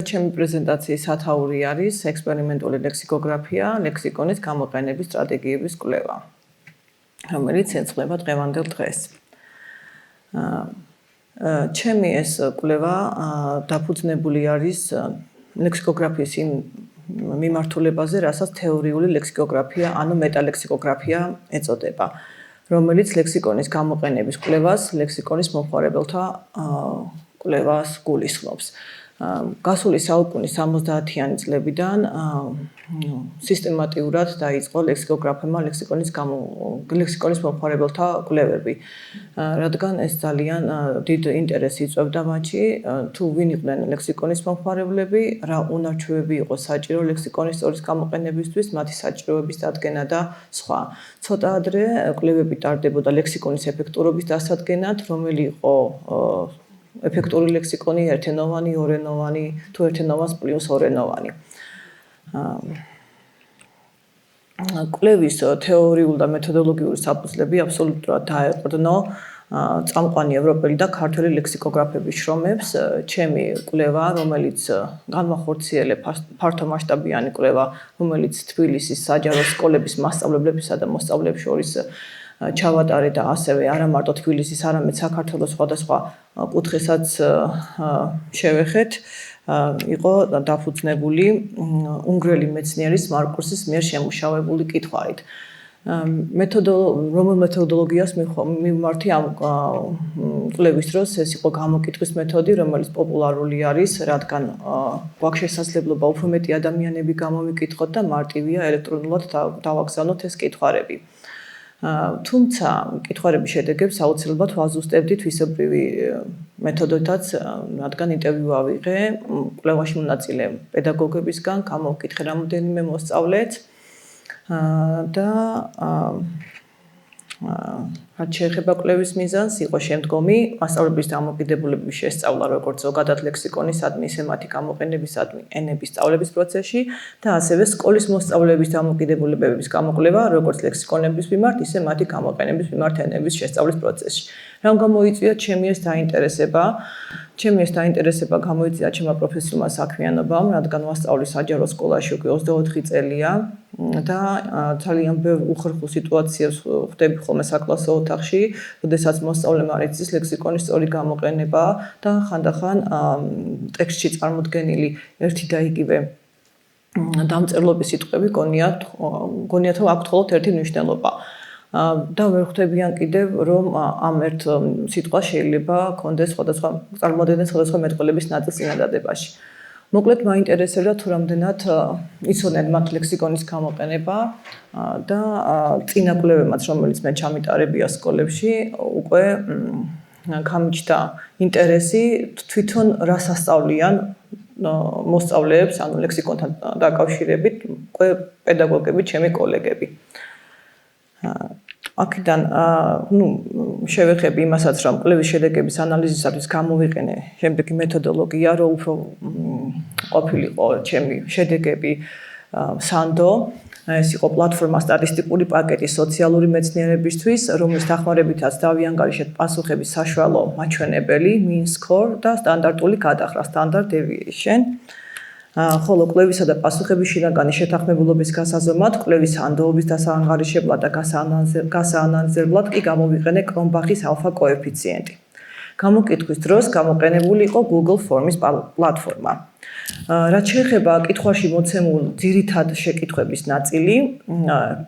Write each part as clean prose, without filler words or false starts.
ჩემი პრეზენტაციის სათაური არის ექსპერიმენტული ლექსიკოგრაფია, ლექსიკონის გამოყენების სტრატეგიების კვლევა, რომელიც ეძღვნება დღევანდელ დღეს. ჩემი ეს კვლევა დაფუძნებული არის ლექსიკოგრაფიის იმ მიმართულებაზე, რასაც თეორიული ლექსიკოგრაფია, ანუ მეტალექსიკოგრაფია ეწოდება, რომელიც ლექსიკონის გამოყენების კვლევას, ლექსიკონის მომხმარებელთა კვლევას გულისხმობს. გასული საუკუნის 70-იანი წლებიდან სისტემატიურად დაიწყო ლექსიკოგრაფებმა ლექსიკონის მომხმარებელთა კვლევები, რადგან ეს ძალიან დიდ ინტერესს იწვევდა მათში, თუ ვინ იყვნენ ლექსიკონის მომხმარებლები, რა უნარჩვევები იყო საჭირო ლექსიკონის სწორის გამოყენებისთვის, მათი საჭიროების დადგენა და სხვა. ცოტა ადრე კვლევები ტარდებოდა ლექსიკონის ეფექტურობის დასადგენად, რომელი იყო ეფექტური ლექსიკონი, ერთენოვანი, ორენოვანი, თუ ერთენოვანს პლუს ორენოვანი. კვლევის თეორიული და მეთოდოლოგიური საფუძვლები აბსოლუტურად დაეყრდნო წამყვანი ევროპელი და ქართველი ლექსიკოგრაფების შრომებს. ჩემი კვლევა, რომელიც განმახორციელებს ფართომასშტაბიანი კვლევა, რომელიც თბილისის საჯარო სკოლების მასწავლებლებისა და მოსწავლეებს შორის ჩავატარე და ასევე არა მარტო თბილისის, არამედ საქართველოს სხვადასხვა კუთხესაც შევეხეთ, იყო დაფუძნებული უნგრელი მეცნიერის მარკუსის მიერ შემუშავებული კითხვარით. რომელ მეთოდოლოგიას მივმართი ამ კვლევის დროს, ეს იყო გამოკითხვის მეთოდი, რომელიც პოპულარული არის, რადგან გვაქვს შესაძლებლობა უფრო მეტი ადამიანები გამომიკითხოთ და მარტივია ელექტრონულად დავაგზავნოთ ეს კითხვარები. თუმცა კითხვარების შედეგებს აუცილებლად ვაზუსტებდი თვისებრივი მეთოდითაც, რადგან ინტერვიუ ავიღე კვლევაში მონაწილე პედაგოგებისგან, გამოვკითხე რამოდენიმე მოსწავლეც და რაც შეეხება კვლევის მიზანს, იყო შემდგომი მასწავლებლების დამოკიდებულების შესწავლა, როგორც ზოგადად ლექსიკონისადმი, ისე მათი გამოყენებისადმი ენების სწავლების პროცესში და ასევე სკოლის მოსწავლეების დამოკიდებულებების გამოკვლევა, როგორც ლექსიკონების მიმართ, ისე მათი გამოყენების მიმართ ენების შესწავლის პროცესში. რამ გამოიწვია ჩემი ეს დაინტერესება? ჩემი ეს დაინტერესება გამოიწვია ჩემმა პროფესიულმა საქმიანობამ, რადგან ვასწავლი საჯარო სკოლაში უკვე 24 წელია და ძალიან ბევრ უხერხულ სიტუაციებს ხვდები ხოლმე საკლასო ოთახში, როდესაც მოსწავლემ არ იცის ლექსიკონის სწორი გამოყენება და ხანდახან ტექსტში წარმოდგენილი ერთი და იგივე დამწერლობის სიტყვები გონიათ რომ აქვთ მხოლოდ ერთი მნიშვნელობა. და ვერ ხვდებიან კიდევ, რომ ამ ერთ სიტყვას შეიძლება კონდეს წარმოადგენდეს სხვადასხვა მეტყველების ნაწილს წინადადებაში. მოკლედ მაინტერესებდა თუ რამდენად იცოდნენ მათ ლექსიკონის გამოყენება და წინა კვლევებმაც, რომელიც მე ჩამიტარებია სკოლებში, უკვე გამიჩნდა ინტერესი თვითონ რას ასწავლიან მოსწავლეებს, ანუ ლექსიკონთან დაკავშირებით, უკვე პედაგოგები, ჩემი კოლეგები. აქედან შევეხები იმასაც, რომ კვლევის შედეგების ანალიზისათვის გამოვიყენე შემდეგი მეთოდოლოგია, რომ უფრო ყოფილიყო ჩემი შედეგები სანდო. ეს იყო პლატფორმა სტატისტიკური პაკეტი სოციალური მეცნიერებისთვის, რომლის დახმარებითაც დავიანგარიშეთ პასუხების საშუალო მაჩვენებელი, mean score და სტანდარტული გადახრა, standard deviation. ხოლო კვლევისა და პასუხების შინაგანი შეთანხმებულობის გასაზომად, კვლევის სანდოობის დასაანგარიშებლად და გასაანალიზებლად კი გამოვიყენე კრონბახის ალფა კოეფიციენტი. გამოკითხვის დროს გამოყენებული იყო Google Forms პლატფორმა. რაც შეეხება კითხვაში მოცემულ ძირითად შეკითხვების ნაწილი,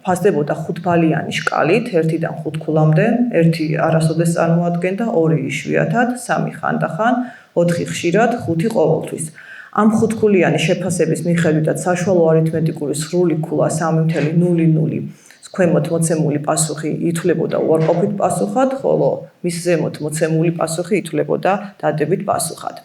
ფასდებოდა 5-ბალიანი შკალით 1-დან 5 ქულამდე, 1 არასოდეს წარმოადგენდა, 2 იშვიათად, 3 ხანდახან, 4 ხშირად, 5 ყოველთვის. ამ 5-ქულიანი შეფასების მიხედვითაც საშუალო არითმეტიკური სრული ქულა 3.00 ქვემოთ მოცემული პასუხი ითვლებოდა უარყოფით პასუხად, ხოლო მის ზემოთ მოცემული პასუხი ითვლებოდა დადებით პასუხად.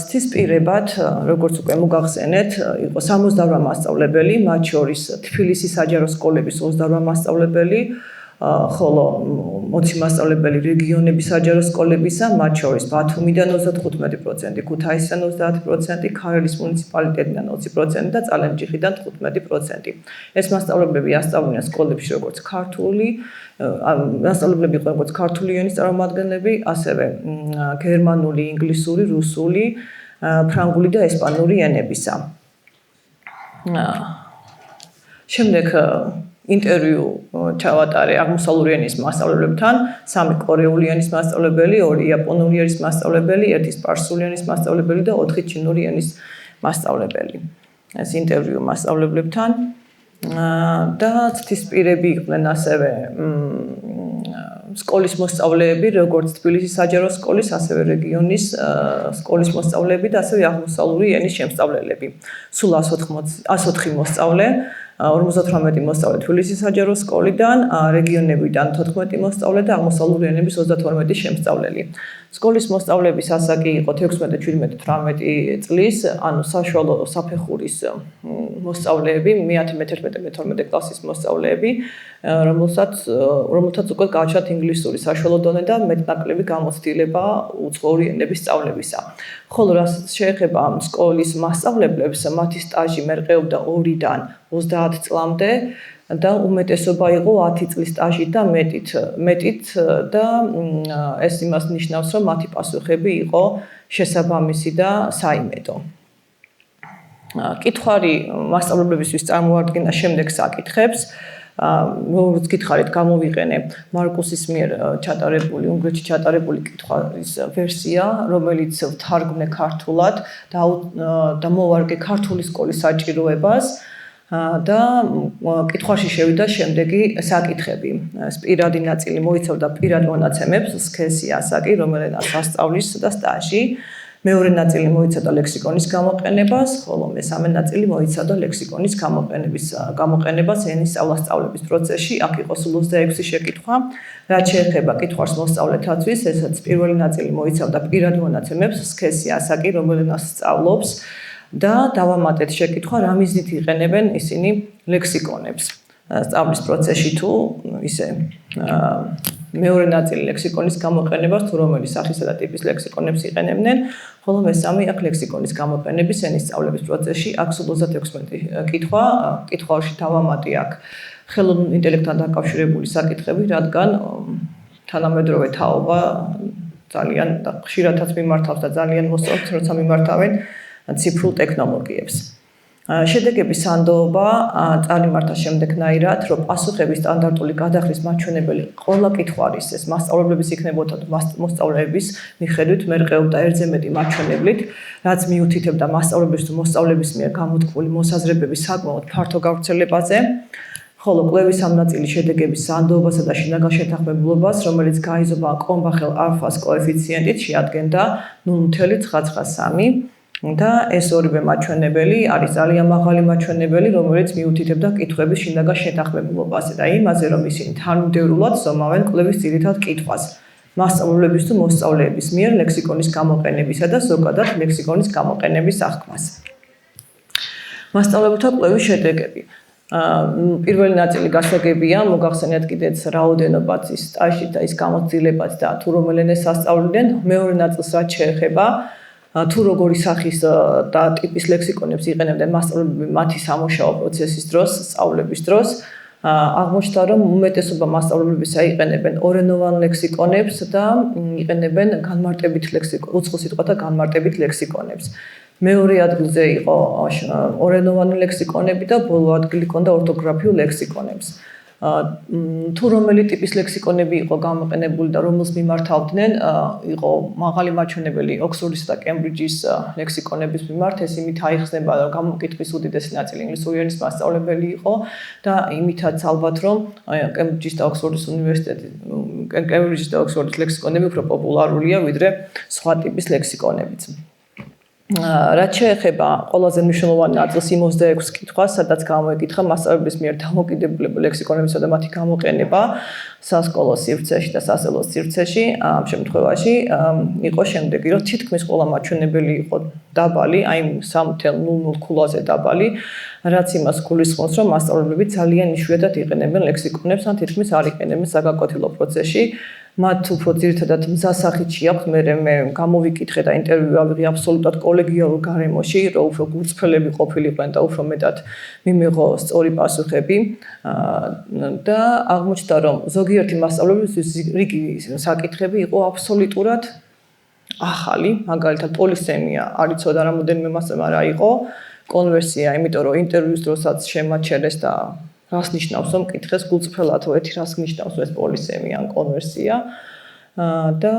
ცდისპირებად, როგორც უკვე მოგახსენეთ, იყო 68 მასწავლებელი, მათ შორის თბილისის საჯარო სკოლების 28 მასწავლებელი, ხოლო 20 მასწავლებელი რეგიონების საჯარო სკოლებისა, მათ შორის ბათუმიდან 35%, ქუთაისიდან 30%, ქარელის მუნიციპალიტეტიდან 20% და წალენჯიხიდან 15%. ეს მასწავლებლები ასწავლიან სკოლებში როგორც ქართული ენის წარმომადგენლები, ასევე გერმანული, ინგლისური, რუსული ფრანგული და ესპანური ენებისა. შემდეგ ინტერვიუ ჩავატარე აღმოსავლური ენის მასწავლებლებთან, 3 კორეული ენის მასწავლებელი, 2 იაპონური ენის მასწავლებელი, 1 სპარსული ენის მასწავლებელი და 4 ჩინური ენის მასწავლებელი. ეს ინტერვიუ მასწავლებლებთან და ცდისპირები იყვნენ ასევე სკოლის მოსწავლეები, როგორც თბილისის საჯარო სკოლის, ასევე რეგიონის სკოლის მოსწავლეები და ასევე აღმოსავლური ენის შემსწავლელები. სულ 104 მოსწავლე, 58 მოსწავლე თბილისის საჯარო სკოლიდან, რეგიონებიდან 14 მოსწავლე და აღმოსავლური ენების 32 შემსწავლელი. სკოლის მოსწავლეების ასაკი იყო 16, 17, 18 წლის, ანუ საშუალო საფეხურის მოსწავლეები, მე-10, მე-11, მე-12 კლასის მოსწავლეები, რომელთაც უკვე გააჩნდათ ინგლისური საშუალო დონე და მეტნაკლები გამოცდილება უცხოური ენების სწავლებისა. ხოლო რასაც შეეხება სკოლის მასწავლებლებს, მათი სტაჟი მერყეობდა 2-დან 30 წლამდე და უმეტესობა იყო 10 წლის სტაჟით და მეტით და ეს იმას ნიშნავს, რომ მათი პასუხები იყო შესაბამისი და საიმედო. კითხვარი მასწავლებლებისთვის წარმოადგენდა შემდეგ საკითხებს. როგორც გითხარით, გამოვიყენე მარკუსის მიერ ჩატარებული, უნგრეთში ჩატარებული კითხვის ვერსია, რომელიც ვთარგმნე ქართულად და მოვარგე ქართული სკოლის საჭიროებას და კითხვაში შევიდა შემდეგი საკითხები. პირადი ნაწილი მოიცავდა პირად მონაცემებს, სქესი ასაკი, რომელენას ასწავლის და სტაჟი. მეორე ნაწილი მოიცავდა ლექსიკონის გამოყენებას, ხოლო მესამე ნაწილი მოიცავდა ლექსიკონის გამოყენებას ენის სწავლა-სწავლების პროცესში. აქ იყო სულ 26 შეკითხვა. რაც შეეხება კითხვას მოსწავლეთათვის, ესაც პირველი ნაწილი მოიცავდა პირად მონაცემებს, სქესი ასაკი, რომელენას სწავლობს და დავამატეთ შეკითხვა, რა მიზნით იყენებენ ისინი ლექსიკონებს სწავლის პროცესში თუ ისე მეორე ნაწილი ლექსიკონის გამოყენებას, თუ რომელი სახისა და ტიპის ლექსიკონებს იყენებდნენ, ხოლო მესამე აქ ლექსიკონის გამოყენების ენის სწავლების პროცესში აქ სულ 36 კითხვა, კითხვაში დავამატე აქ ხელოვნურ ინტელექტთან დაკავშირებული საკითხები, რადგან თანამედროვე თაობა ძალიან ხშირადაც მიმართავს და ძალიან მოსწავლთ, როცა მიმართავენ ციფრულ ტექნოლოგიებს. შედეგების სანდოობა წარიმართა შემდეგნაირად, რომ პასუხების სტანდარტული გადახრის მაჩვენებელი ყველა კითხვარის ეს მასწავლებლების იქნებოდა მოსწავლეების მიხედვით მერყეობდა ერთზე მეტი მაჩვენებლით, რაც მიუთითებდა მასწავლებლების თუ მოსწავლების მიერ გამოთქმული მოსაზრებების საკმაოდ ფართო გავრცელებაზე. ხოლო კვლევის ამ ნაწილის შედეგების სანდოობასა და შინაგან შეთანხმებულობას, რომელიც გაიზობა კრომბახელ ალფას კოეფიციენტით, შეადგენდა 0.993 და ეს ორივე მაჩვენებელი არის ძალიან მაღალი მაჩვენებელი, რომელიც მიუთითებდა კითხვების შინაგან შეთანხმებულობაზე და იმაზე, რომ ისინი თანმიმდევრულად ზომავენ კვლევის ძირითად კითხვას, მასწავლებლების თუ მოსწავლეების მიერ ლექსიკონის გამოყენებისა და ზოგადად ლექსიკონის გამოყენების აღქმას. მასწავლებელთა კვლევის შედეგები. პირველი ნაწილი გასაგებია, მოგახსენიათ კიდეც რაოდენობაც, ის სტაჟი და ის გამოცდილებაც და თუ რომელ ენას ასწავლდნენ. მეორე ნაწილს რაც შეეხება თუ როგორი სახის და ტიპის ლექსიკონებს იყენებდნენ მასწავლებლები მათი სამუშაო პროცესის დროს, სწავლების დროს, აღმოჩნდა, რომ უმეტესობა მასწავლებლებისა იყენებენ ორენოვან ლექსიკონებს და იყენებენ განმარტებით უცხო სიტყვათა განმარტებით ლექსიკონებს. მეორე ადგილზე იყო ორენოვანი ლექსიკონები და ბოლო ადგილი ჰქონდა ორთოგრაფიულ ლექსიკონებს. თუ რომელი ტიპის ლექსიკონები იყო გამოყენებული და რომელს მიმართავდნენ, იყო მაღალი მაჩვენებელი ოქსფორდის და კემბრიჯის ლექსიკონების მიმართ, ეს იმით აიხსნება, რომ გამოკითხვის უდიდესი ნაწილი ინგლისური ენის მასწავლებელი იყო და იმითაც ალბათ, რომ კემბრიჯის და ოქსფორდის კემბრიჯის და ოქსფორდის ლექსიკონები უფრო პოპულარულია, ვიდრე სხვა ტიპის ლექსიკონებიც. რაც შეეხება ყველაზე მნიშვნელოვანი ნაწილს 26 კითხვას, სადაც გამოეკითხა მასწავლებლების მიერ დამოკიდებულებული ლექსიკონებისა და მათი გამოყენება სასკოლო სივრცეში და სასწავლო სივრცეში, ამ შემთხვევაში იყო შემდეგი, რომ თითქმის ყველა მაჩვენებელი იყო დაბალი, აი 3.00 ქულაზე დაბალი, რაც იმას გულისხმობს, რომ მასწავლებლები ძალიან იშვიათად იყენებენ ლექსიკონებს, ან თითქმის არ იყენებენ საგაკვეთილო პროცესში. მათ უფრო ძირითადად მზასახით აქვს, მე გამოვიკითხე და ინტერვიუ ავიღე აბსოლუტურად კოლეგიალურ გარემოში, რომ უფრო გულწრფელები ყოფილიყვენ და უფრო მეტად მიმეღო სწორი პასუხები და აღმოჩნდა, რომ ზოგიერთი მასწავლებლის რიგი საკითხები იყო ახალი, მაგალითად პოლისემია არ იცოდა რამოდენიმე მასწავლებლმა რა იყო, კონვერსია, იმიტომ რომ ინტერვიუს დროსაც შემაჩერეს და რას ნიშნავს რომ მკითხეს გულწრფელად ერთი რას ნიშნავს ეს პოლისემია ან კონვერსია და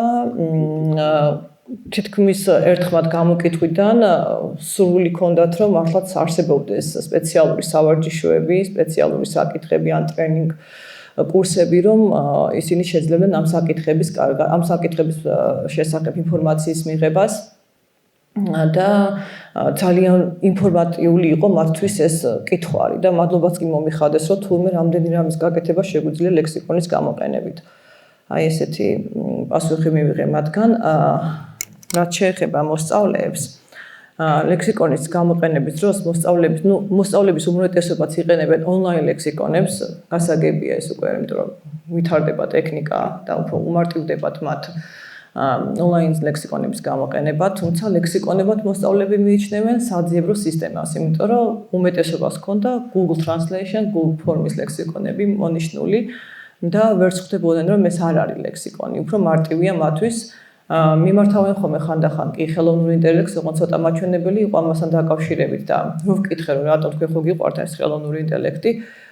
თითქმის ერთხმად გამოკითხვიდან სურვილი ჰქონდათ რომ მართლაც არსებობდეს სპეციალური სავარჯიშოები, სპეციალური საკითხები ან ტრენინგ კურსები, რომ ისინი შეძლებდნენ ამ საკითხების შესახებ ინფორმაციის მიღებას და ძალიან ინფორმატიული იყო მათთვის ეს კითხვარი და მადლობაც კი მომიხადეს, რომ თურმე რამდენი რამის გაკეთება შეგვიძლია ლექსიკონის გამოყენებით. აი ესეთი პასუხი მივიღე მათგან, რაც შეეხება მოსწავლეებს. ლექსიკონის გამოყენების დროს მოსწავლების უმრავლესობაც იყენებენ ონლაინ ლექსიკონებს, გასაგებია ეს უკვე, იმიტომ რომ ვითარდება ტექნიკა და უფრო უმარტივდებათ მათ ონლაინ ლექსიკონების გამოყენება, თუმცა ლექსიკონებად მოსწავლეები მიიჩნევენ საძიებრო სისტემას, იმიტომ რომ უმეტესობას ჰქონდა Google Translation, Google Forms ლექსიკონები მონიშნული და ვერც ხვდებოდნენ რომ ეს არ არის ლექსიკონი, უფრო მარტივია მათთვის. მიმართავენ ხოლმე ხანდახან კი ხელოვნურ ინტელექტს, ოღონდ ცოტა მაჩვენებელი იყო ამასთან დაკავშირებით და რო ვკითხე რომ რატომ თქვენ ხო გიყვართ ეს ხელოვნური ინტელექტი,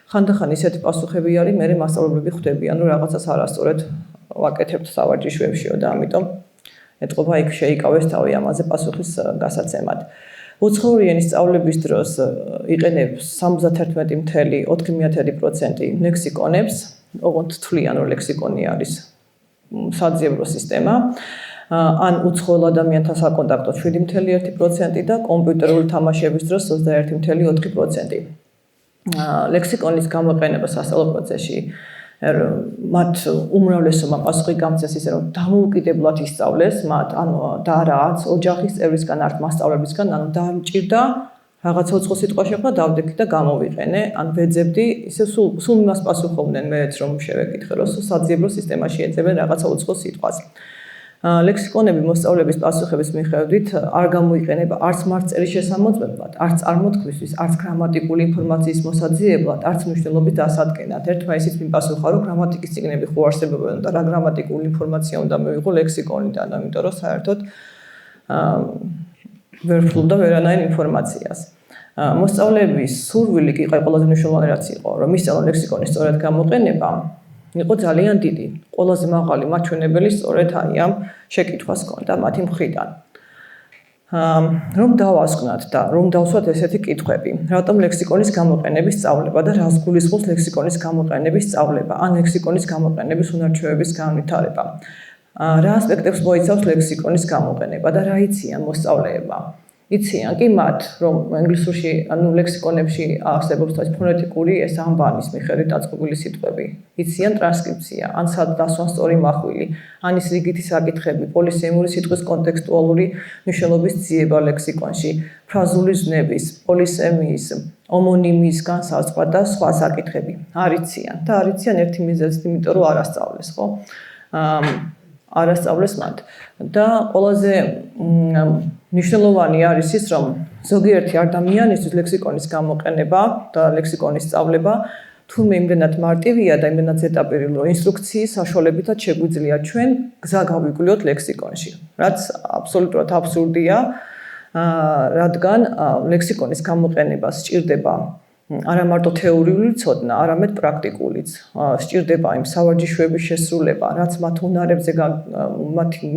ხანდახან ისეთი პასუხები არის, მე მასწავლებლები ხვდებიან რომ რაღაცას არასწორად ვაკეთებთ სავარჯიშოებშიო და ამიტომ ეთყობა იქ შეიკავეს თავი ამაზე პასუხის გასაცემად. უცხოური ენის სწავლების დროს იყენებს 71.4% ლექსიკონებს, ოღონდ თვლიან რომ ლექსიკონი არის საძიებრო სისტემა, ან უცხოელ ადამიანთან საკონტაქტო 7.1% და კომპიუტერული თამაშების დროს 21.4%. ლექსიკონის გამოყენება სასწავლო პროცესში მათ უმრავლესობამ პასუხი გამწეს ისე რომ დამოუკიდებლად ისწავლეს მათ, ანუ და არაც ოჯახის წევრისგან, არც მასწავლებელისგან, ანუ დამჭირდა რაღაცა უცხო სიტყვა შეხვდა, დავდექი და გამოვიყენე, ან ვეძებდი, ისე სულ იმას პასუხობდნენ მეც რომ შევეკითხე, რომ საძიებრო სისტემაში ეძებენ რაღაცა უცხო სიტყვას. ლექსიკონები მოსწავლების პასუხების მიხედვით არ გამოიყენება არც მარწერის შესამოწმებლად, არც წარმოთქმისთვის, არც გრამატიკული ინფორმაციის მოსაძიებლად, არც მნიშვნელობის დასადგენად. ერთმა ისიც მიპასუხა, რომ გრამატიკის წიგნები ხო არსებობენ და რა გრამატიკული ინფორმაცია უნდა მივიღო ლექსიკონიდან, ამიტომ რომ საერთოდ ვერ ფლობდა ვერანაირ ინფორმაციას. მოსწავლეების სურვილი კი ყველაზე მნიშვნელოვანი რაც იყო, რომ ისწავლონ ლექსიკონის სწორად გამოყენება, იყო ძალიან დიდი. ყველაზე მაღალი მაჩვენებელი სწორედ აი ამ შეკითხვას ჰქონდა მათი მხრიდან. რომ დავასკვნათ და რომ დავსვათ ესეთი კითხვები, რატომ ლექსიკონის გამოყენების სწავლება და რას გულისხმობს ლექსიკონის გამოყენების სწავლება, ან ლექსიკონის გამოყენების უნარჩვევების განვითარება. რა ასპექტებს მოიცავს ლექსიკონის გამოყენება და რა იციან მოსწავლეებმა? იციან კი მათ, რომ ინგლისურში, ანუ ლექსიკონებში არსებობს ფონეტიკური ეს ამბანის მიხედვით დაწყობილი სიტყვები. იციან ტრანსკრიფცია, ან სადასვან სწორი მახვილი, ან ის რიგითი საკითხები, პოლისემიური სიტყვის კონტექსტუალური მნიშვნელობის ძიება ლექსიკონში, ფრაზული ზნების, პოლისემიის, ომონიმიის განსაზღვრა და სხვა საკითხები. არ იციან და არ იციან ერთი მიზეზით, იმიტომ რომ არ ასწავლეს, ხო? არ ასწავლეს მათ და ყველაზე მნიშვნელოვანი არის ის, რომ ზოგიერთი ადამიანისთვის ლექსიკონის გამოყენება და ლექსიკონის სწავლება თურმე იმდენად მარტივია და იმდენად ზედაპირული, რომ ინსტრუქციის საშუალებითაც შეგვიძლია ჩვენ გზა გავიკვლიოთ ლექსიკონში, რაც აბსოლუტურად აბსურდია, რადგან ლექსიკონის გამოყენებას სჭირდება არა მარტო თეორიული ცოდნა, არამედ პრაქტიკულიც. სჭირდება იმ სავარჯიშოების შესრულება, რაც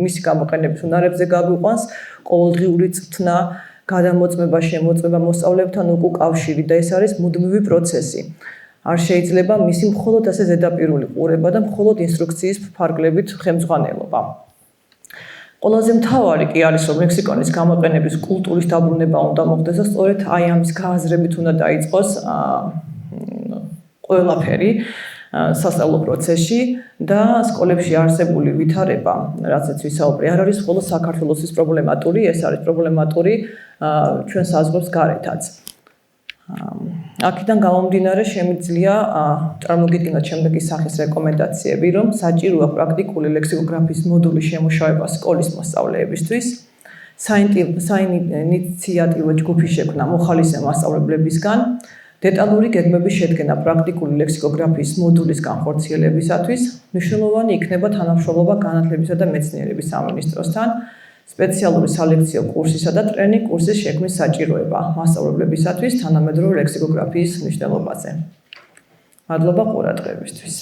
მისი გამოყენების უნარებზე გაგვიყვანს, ყოველდღიური წვრთნა, გადამოწმება, შემოწმება მოსწავლეებთან უკავშირი და ეს არის მუდმივი პროცესი. არ შეიძლება მისი მხოლოდ ასე ზედაპირული ყურება და მხოლოდ ინსტრუქციის ფარგლებით ხელმძღვანელობა. ყველაზე მთავარი კი არის, რომ ლექსიკონის გამოყენების კულტურის დაბრუნება უნდა მოხდეს და სწორედ აი ამის გააზრებით უნდა დაიწყოს ყველაფერი სასწავლო პროცესში და სკოლებში არსებული ვითარება, რაცაც ვისაუბრე, არ არის მხოლოდ საქართველოს პრობლემატური, ეს არის პრობლემატური ჩვენ საზღვრებს გარეთაც. აქედან გამომდინარე შემიძლია წარმოგიდგინოთ შემდეგი სახის რეკომენდაციები, რომ საჭიროა პრაქტიკული ლექსიკოგრაფიის მოდულის შემუშავება სკოლის მოსწავლეებისთვის, საინიციატივო ჯგუფის შექმნა მოხალისე მასწავლებლებისგან, დეტალური გეგმების შედგენა პრაქტიკული ლექსიკოგრაფიის მოდულის განხორციელებისათვის, მნიშვნელოვანი იქნება თანამშრომლობა განათლებისა და მეცნიერების სამინისტროსთან, სპეციალური სალექციო კურსისა და ტრენინგ კურსის შექმნის საჭიროება მასწავლებლებისათვის თანამედროვე ლექსიკოგრაფიის მნიშვნელობაზე. მადლობა ყურადღებისთვის.